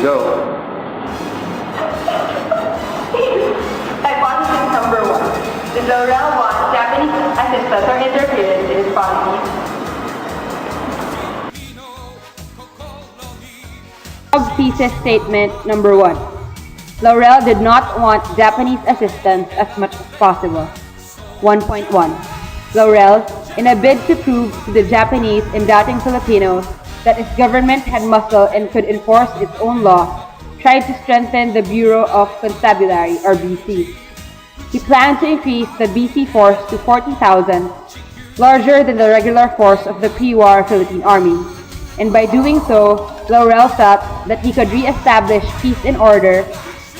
go. Hypothesis number 1. Did Laurel want Japanese assistance or interference in his policies? Thesis statement number 1. Laurel did not want Japanese assistance as much as possible. 1.1. Laurel, in a bid to prove to the Japanese and doubting Filipinos that its government had muscle and could enforce its own law, tried to strengthen the Bureau of Constabulary, or BC. He planned to increase the BC force to 40,000, larger than the regular force of the pre-war Philippine Army. And by doing so, Laurel felt that he could re-establish peace and order,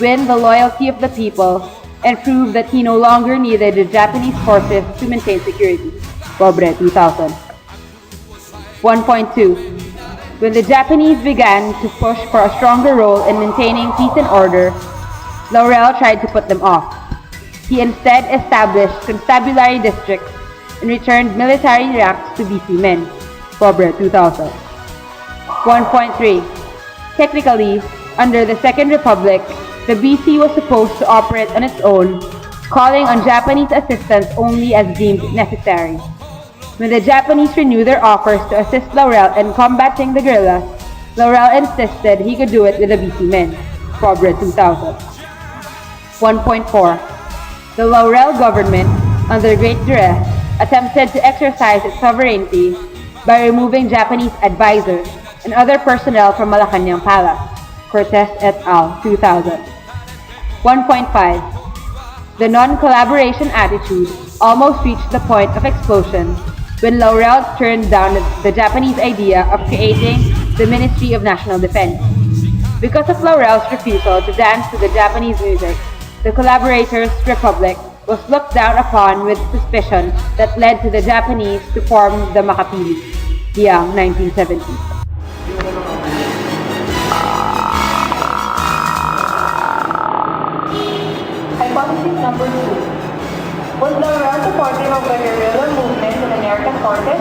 win the loyalty of the people, and prove that he no longer needed the Japanese forces to maintain security. Pobre 2000. 1.2. When the Japanese began to push for a stronger role in maintaining peace and order, Laurel tried to put them off. He instead established constabulary districts and returned military ranks to BC men. Pobre 2000. 1.3. Technically, under the Second Republic, the BC was supposed to operate on its own, calling on Japanese assistance only as deemed necessary. When the Japanese renewed their offers to assist Laurel in combating the guerrillas, Laurel insisted he could do it with the BC men. Pobre 2000. 1.4. The Laurel government, under great duress, attempted to exercise its sovereignty by removing Japanese advisors and other personnel from Malacanang Palace. Cortez et al. 2000. 1.5. The non-collaboration attitude almost reached the point of explosion when Laurel turned down the Japanese idea of creating the Ministry of National Defense. Because of Laurel's refusal to dance to the Japanese music, the collaborators' republic was looked down upon with suspicion that led to the Japanese to form the Makapili, Liang, 1970. Hypothesis number 2. Was Laurel supportive of the guerrilla movement in American forces?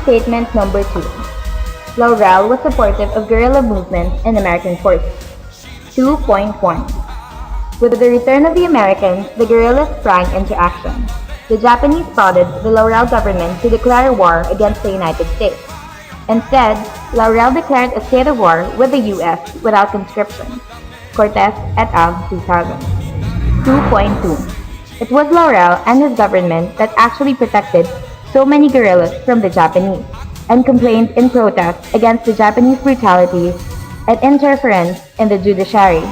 Statement number 2. Laurel was supportive of guerrilla movements in American forces. 2.1. With the return of the Americans, the guerrillas sprang into action. The Japanese prodded the Laurel government to declare war against the United States. Instead, Laurel declared a state of war with the U.S. without conscription. Cortez et al. 2000. 2.2. It was Laurel and his government that actually protected so many guerrillas from the Japanese, and complained in protest against the Japanese brutality and interference in the judiciary.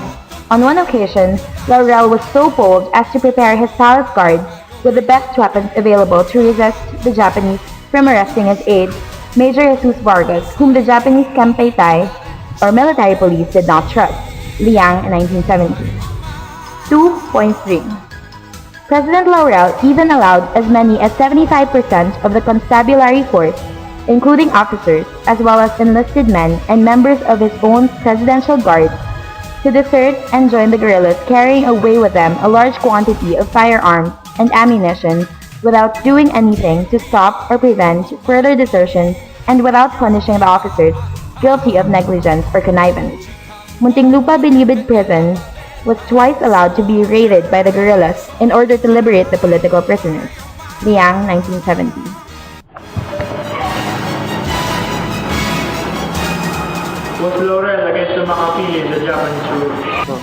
On one occasion, Laurel was so bold as to prepare his palace guards with the best weapons available to resist the Japanese from arresting his aide, Major Jesus Vargas, whom the Japanese Kempeitai, or military police, did not trust. Liang, 1970. 2.3. President Laurel even allowed as many as 75% of the constabulary force, including officers, as well as enlisted men and members of his own presidential guard, to desert and join the guerrillas, carrying away with them a large quantity of firearms and ammunition without doing anything to stop or prevent further desertions and without punishing the officers guilty of negligence or connivance. Muntinlupa Bilibid Prison was twice allowed to be raided by the guerrillas in order to liberate the political prisoners. Liang, 1970. Was Laurel against the Makapili in the Japanese rule?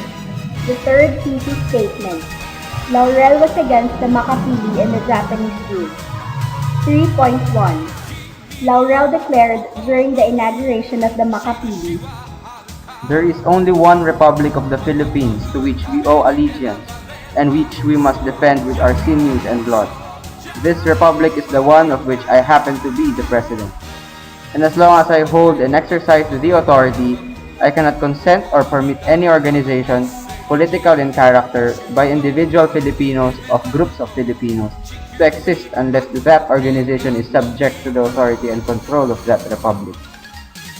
The third thesis statement. Laurel was against the Makapili in the Japanese rule. 3.1. Laurel declared during the inauguration of the Makapili, "There is only one Republic of the Philippines to which we owe allegiance, and which we must defend with our sinews and blood. This Republic is the one of which I happen to be the President. And as long as I hold and exercise the authority, I cannot consent or permit any organization, political in character, by individual Filipinos of groups of Filipinos, to exist unless that organization is subject to the authority and control of that Republic.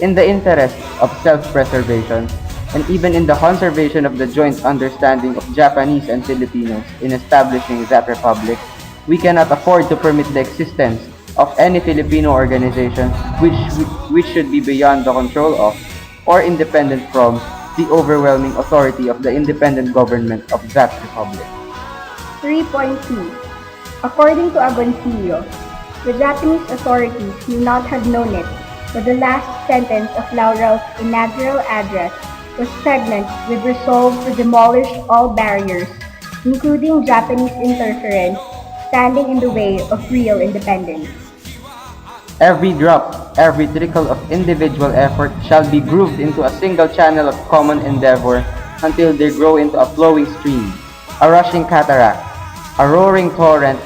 In the interest of self-preservation, and even in the conservation of the joint understanding of Japanese and Filipinos in establishing that Republic, we cannot afford to permit the existence of any Filipino organization which should be beyond the control of, or independent from the overwhelming authority of the independent government of that republic. 3.2. According to Agoncillo, the Japanese authorities may not have known it, but the last sentence of Laurel's inaugural address was pregnant with resolve to demolish all barriers, including Japanese interference, standing in the way of real independence. Every drop, every trickle of individual effort shall be grooved into a single channel of common endeavor until they grow into a flowing stream, a rushing cataract, a roaring torrent,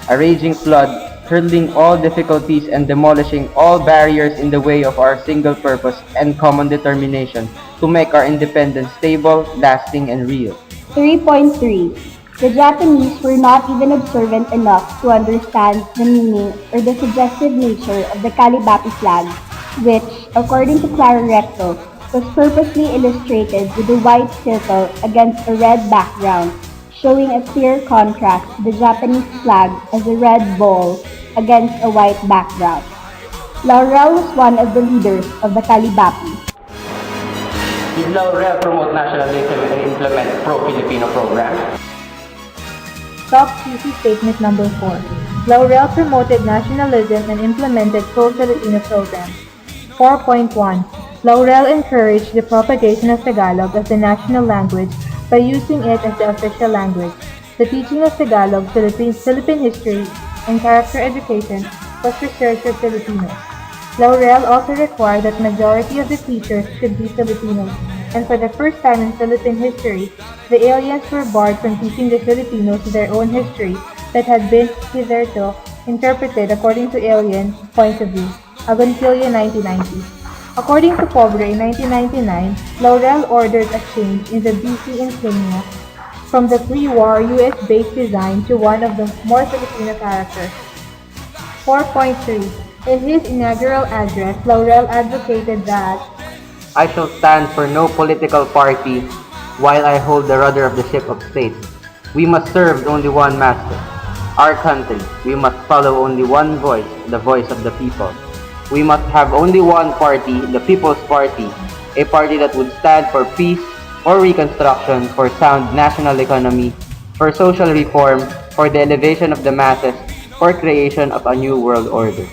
a raging flood, hurling all difficulties and demolishing all barriers in the way of our single purpose and common determination to make our independence stable, lasting, and real. 3.3. The Japanese were not even observant enough to understand the meaning or the suggestive nature of the Kalibapi flag, which, according to Clara Recto, was purposely illustrated with a white circle against a red background, showing a clear contrast to the Japanese flag as a red bull against a white background. Laurel was one of the leaders of the Kalibapi. Did Laurel promote nationalism and implement Pro-Filipino programs? Top thesis statement number 4. Laurel promoted nationalism and implemented pro-Filipino programs. 4.1. Laurel encouraged the propagation of Tagalog as the national language by using it as the official language. The teaching of Tagalog, Philippine history, and character education was reserved for Filipinos. Laurel also required that majority of the teachers should be Filipinos, and for the first time in Philippine history, the aliens were barred from teaching the Filipinos their own history that had been hitherto interpreted according to alien points of view. Agoncillo, 1990. According to Pobre, in 1999, Laurel ordered a change in the BC insignia from the pre-war US-based design to one of the more Filipino characters. 4.3. In his inaugural address, Laurel advocated that I shall stand for no political party while I hold the rudder of the ship of state. We must serve only one master, our country. We must follow only one voice, the voice of the people. We must have only one party, the People's Party, a party that would stand for peace, for reconstruction, for sound national economy, for social reform, for the elevation of the masses, for creation of a new world order.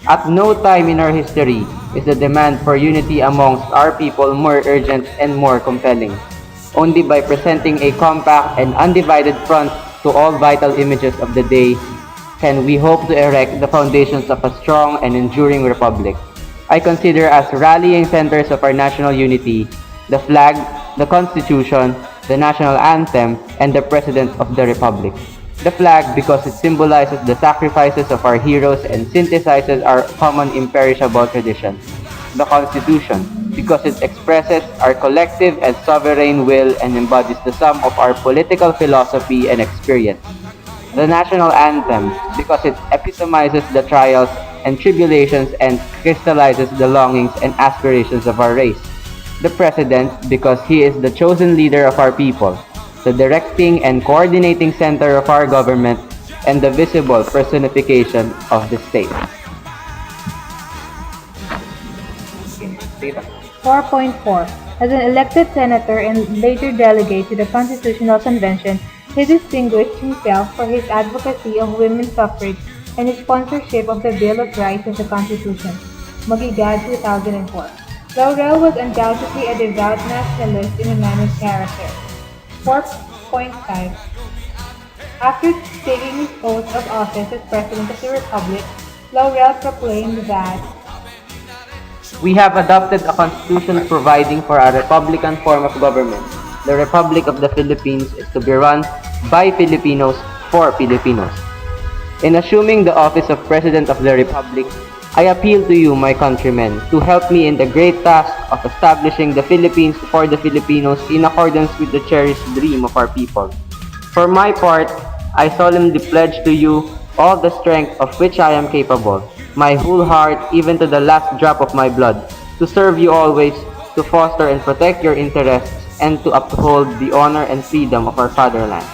At no time in our history is the demand for unity amongst our people more urgent and more compelling. Only by presenting a compact and undivided front to all vital images of the day can we hope to erect the foundations of a strong and enduring republic. I consider as rallying centers of our national unity the flag, the Constitution, the national anthem, and the President of the Republic. The flag because it symbolizes the sacrifices of our heroes and synthesizes our common imperishable tradition. The Constitution because it expresses our collective and sovereign will and embodies the sum of our political philosophy and experience. The national anthem because it epitomizes the trials and tribulations and crystallizes the longings and aspirations of our race. The President because he is the chosen leader of our people, the directing and coordinating center of our government, and the visible personification of the state. 4.4. As an elected senator and later delegate to the Constitutional Convention, he distinguished himself for his advocacy of women's suffrage and his sponsorship of the Bill of Rights of the Constitution. Magigad, 2004. Laurel was undoubtedly a devout nationalist in a man of character. 4.5. After taking his oath of office as President of the Republic, Laurel proclaimed that We have adopted a constitution providing for a republican form of government. The Republic of the Philippines is to be run by Filipinos for Filipinos. In assuming the office of President of the Republic, I appeal to you, my countrymen, to help me in the great task of establishing the Philippines for the Filipinos in accordance with the cherished dream of our people. For my part, I solemnly pledge to you all the strength of which I am capable, my whole heart, even to the last drop of my blood, to serve you always, to foster and protect your interests, and to uphold the honor and freedom of our fatherland.